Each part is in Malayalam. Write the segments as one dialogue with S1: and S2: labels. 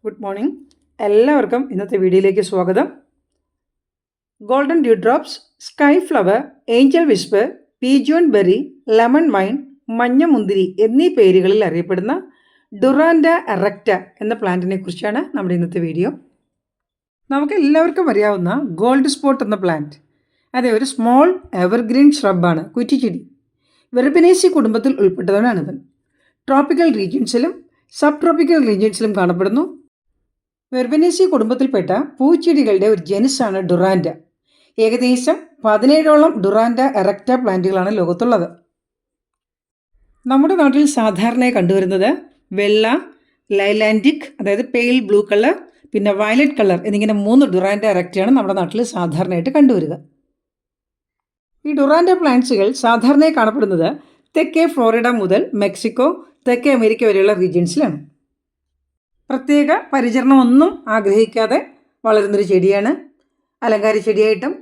S1: Good morning. എല്ലാവർക്കും ഇന്നത്തെ വീഡിയോയിലേക്ക് സ്വാഗതം. Golden dew drops, sky flower, angel whisper, pigeon berry, lemon vine, മഞ്ഞമുന്തിരി എന്നീ പേരുകളിൽ അറിയപ്പെടുന്ന ഡുറാൻഡ എറക്റ്റ എന്ന പ്ലാന്റിനെ കുറിച്ചാണ് നമ്മുടെ ഇന്നത്തെ വീഡിയോ. നമുക്ക് എല്ലാവർക്കും അറിയാവുന്ന ഗോൾഡ് സ്പോട്ട് എന്ന പ്ലാന്റ്, അതെ, ഒരു സ്മോൾ എവർഗ്രീൻ ഷ്രബാണ്, കുറ്റിച്ചെടി. വെർബനേസി കുടുംബത്തിൽ ഉൾപ്പെട്ടതാണ് ഇവൻ. ട്രോപ്പിക്കൽ റീജിയൻസിലും സബ് ട്രോപ്പിക്കൽ റീജിയൻസിലും കാണപ്പെടുന്നു. വെർബനേസി കുടുംബത്തിൽപ്പെട്ട പൂച്ചെടികളുടെ ഒരു ജനുസാണ് ഡുറാൻഡ. ഏകദേശം 17ഓളം ഡുറാൻഡ എറക്റ്റ പ്ലാന്റുകളാണ് ലോകത്തുള്ളത്. നമ്മുടെ നാട്ടിൽ സാധാരണയായി കണ്ടുവരുന്നത് വെള്ള, ലൈലാൻഡിക്, അതായത് പെയിൽ ബ്ലൂ കളർ, പിന്നെ വയലറ്റ് കളർ എന്നിങ്ങനെ 3 ഡുറാൻഡ എറക്റ്റയാണ് നമ്മുടെ നാട്ടിൽ സാധാരണയായിട്ട് കണ്ടുവരിക. ഈ ഡുറാൻഡ പ്ലാന്റ്സുകൾ സാധാരണയായി കാണപ്പെടുന്നത് തെക്കേ ഫ്ലോറിഡ മുതൽ മെക്സിക്കോ, തെക്കേ അമേരിക്ക വരെയുള്ള റീജിയൻസിലാണ്. പ്രത്യേക പരിചരണമൊന്നും ആഗ്രഹിക്കാതെ വളരുന്നൊരു ചെടിയാണ്. അലങ്കാര ചെടിയായിട്ടും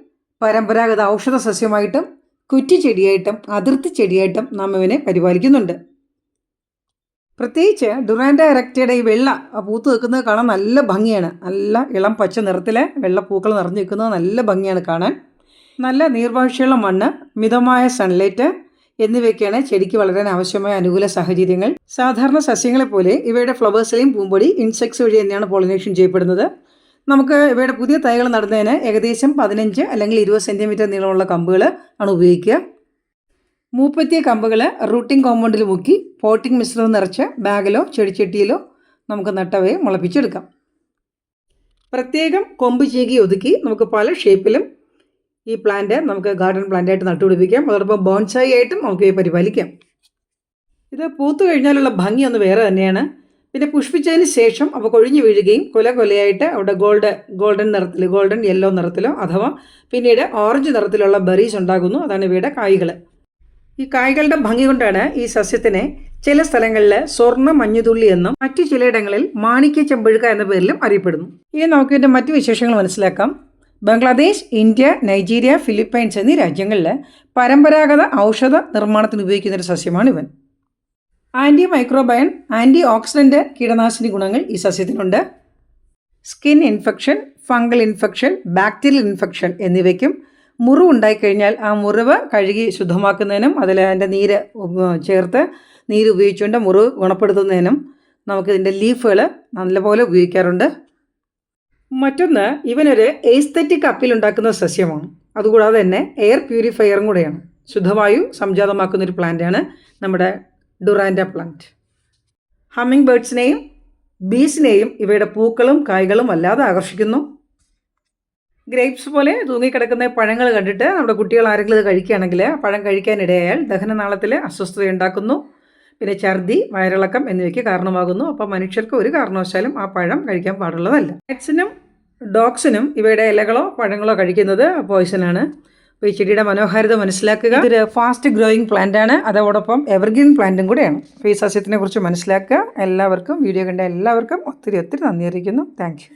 S1: പരമ്പരാഗത ഔഷധ സസ്യമായിട്ടും കുറ്റിച്ചെടിയായിട്ടും അതിർത്തി ചെടിയായിട്ടും നാം ഇവനെ പരിപാലിക്കുന്നുണ്ട്. പ്രത്യേകിച്ച് ഡുറാൻഡ എറക്റ്റയുടെ ഈ വെള്ള പൂത്ത് നിൽക്കുന്നത് കാണാൻ നല്ല ഭംഗിയാണ്. നല്ല ഇളം പച്ച നിറത്തിലെ വെള്ളപ്പൂക്കൾ നിറഞ്ഞു നിൽക്കുന്നത് നല്ല ഭംഗിയാണ് കാണാൻ. നല്ല നീർവാഴ്ചയുള്ള മണ്ണ്, മിതമായ സൺലൈറ്റ് എന്നിവയൊക്കെയാണ് ചെടിക്ക് വളരാൻ ആവശ്യമായ അനുകൂല സാഹചര്യങ്ങൾ. സാധാരണ സസ്യങ്ങളെപ്പോലെ ഇവയുടെ ഫ്ലവേഴ്സിലെയും പൂമ്പൊടി ഇൻസെക്ട്സ് വഴി തന്നെയാണ് പോളിനേഷൻ ചെയ്യപ്പെടുന്നത്. നമുക്ക് ഇവയുടെ പുതിയ തൈകൾ നടുന്നതിന് ഏകദേശം 15 അല്ലെങ്കിൽ 20 സെൻറ്റിമീറ്റർ നീളമുള്ള കമ്പുകൾ ആണ് ഉപയോഗിക്കുക. മൂപ്പത്തിയ കമ്പുകൾ റൂട്ടിംഗ് കോമ്പൗണ്ടിൽ മുക്കി പോട്ടിംഗ് മിശ്രിതം നിറച്ച് ബാഗിലോ ചെടിച്ചട്ടിയിലോ നമുക്ക് നട്ടവയെ മുളപ്പിച്ചെടുക്കാം. പ്രത്യേകം കൊമ്പ് ചീകി ഒതുക്കി നമുക്ക് പല ഷേപ്പിലും ഈ പ്ലാന്റ് നമുക്ക് ഗാർഡൻ പ്ലാന്റായിട്ട് നട്ടുപിടിപ്പിക്കാം. അതോടൊപ്പം ബോൺസായി ആയിട്ടും നമുക്ക് പരിപാലിക്കാം. ഇത് പൂത്തു കഴിഞ്ഞാലുള്ള ഭംഗി ഒന്ന് വേറെ തന്നെയാണ്. പിന്നെ പുഷ്പിച്ചതിന് ശേഷം അവ കൊഴിഞ്ഞു വീഴുകയും കൊലയായിട്ട് അവിടെ ഗോൾഡൻ നിറത്തിൽ, ഗോൾഡൻ യെല്ലോ നിറത്തിലോ അഥവാ പിന്നീട് ഓറഞ്ച് നിറത്തിലുള്ള ബെറീസ് ഉണ്ടാകുന്നു. അതാണ് ഇവയുടെ കായ്കൾ. ഈ കായ്കളുടെ ഭംഗി കൊണ്ടാണ് ഈ സസ്യത്തിനെ ചില സ്ഥലങ്ങളിൽ സ്വർണ്ണ മഞ്ഞുതുള്ളി എന്നും മറ്റു ചിലയിടങ്ങളിൽ മാണിക്യ ചെമ്പഴുക എന്ന പേരിലും അറിയപ്പെടുന്നു. ഇനി നമുക്ക് ഇതിൻ്റെ മറ്റു വിശേഷങ്ങൾ മനസ്സിലാക്കാം. ബംഗ്ലാദേശ്, ഇന്ത്യ, നൈജീരിയ, ഫിലിപ്പൈൻസ് എന്നീ രാജ്യങ്ങളിൽ പരമ്പരാഗത ഔഷധ നിർമ്മാണത്തിന് ഉപയോഗിക്കുന്ന ഒരു സസ്യമാണ് ഇവൻ. ആൻറ്റി മൈക്രോബയൺ, ആൻറ്റി ഓക്സിഡൻ്റ് കീടനാശിനി ഗുണങ്ങൾ ഈ സസ്യത്തിനുണ്ട്. Skin infection, fungal infection, bacterial infection എന്നിവയ്ക്കും മുറിവ് ഉണ്ടായിക്കഴിഞ്ഞാൽ ആ മുറിവ് കഴുകി ശുദ്ധമാക്കുന്നതിനും അതിൻ്റെ നീര് ചേർത്ത് നീര് ഉപയോഗിച്ചുകൊണ്ട് മുറിവ് ഗുണപ്പെടുത്തുന്നതിനും നമുക്കിതിൻ്റെ ലീഫുകൾ നല്ലപോലെ ഉപയോഗിക്കാറുണ്ട്. മറ്റൊന്ന്, ഇവനൊരു എസ്തെറ്റിക് അപ്പീൽ ഉണ്ടാക്കുന്ന സസ്യമാണ്. അതുകൂടാതെ തന്നെ എയർ പ്യൂരിഫയറും കൂടെയാണ്. ശുദ്ധവായു സംജാതമാക്കുന്നൊരു പ്ലാന്റാണ് നമ്മുടെ ഡുറാൻഡ പ്ലാന്റ്. ഹമ്മിങ് ബേർഡ്സിനെയും ബീസിനെയും ഇവയുടെ പൂക്കളും കായ്കളും വല്ലാതെ ആകർഷിക്കുന്നു. ഗ്രേപ്സ് പോലെ തൂങ്ങിക്കിടക്കുന്ന പഴങ്ങൾ കണ്ടിട്ട് നമ്മുടെ കുട്ടികൾ ആരെങ്കിലും ഇത് കഴിക്കുകയാണെങ്കിൽ ആ പഴം കഴിക്കാനിടയായാൽ ദഹനനാളത്തിൽ അസ്വസ്ഥതയുണ്ടാക്കുന്നു. പിന്നെ ഛർദി, വയറിളക്കം എന്നിവയ്ക്ക് കാരണമാകുന്നു. അപ്പോൾ മനുഷ്യർക്ക് ഒരു കാരണവശാലും ആ പഴം കഴിക്കാൻ പാടുള്ളതല്ല. പെറ്റ്സിനും ഡോഗ്സിനും ഇവയുടെ ഇലകളോ പഴങ്ങളോ കഴിക്കുന്നത് പോയ്സനാണ്. അപ്പോൾ ഈ ചെടിയുടെ മനോഹാരിത മനസ്സിലാക്കുക. ഇതൊരു ഫാസ്റ്റ് ഗ്രോയിങ് പ്ലാന്റ് ആണ്. അതോടൊപ്പം എവർഗ്രീൻ പ്ലാന്റും കൂടെയാണ്. അപ്പോൾ ഈ സസ്യത്തിനെ കുറിച്ച് മനസ്സിലാക്കുക. എല്ലാവർക്കും, വീഡിയോ കണ്ട എല്ലാവർക്കും ഒത്തിരി നന്ദി അറിയിക്കുന്നു. Thank you.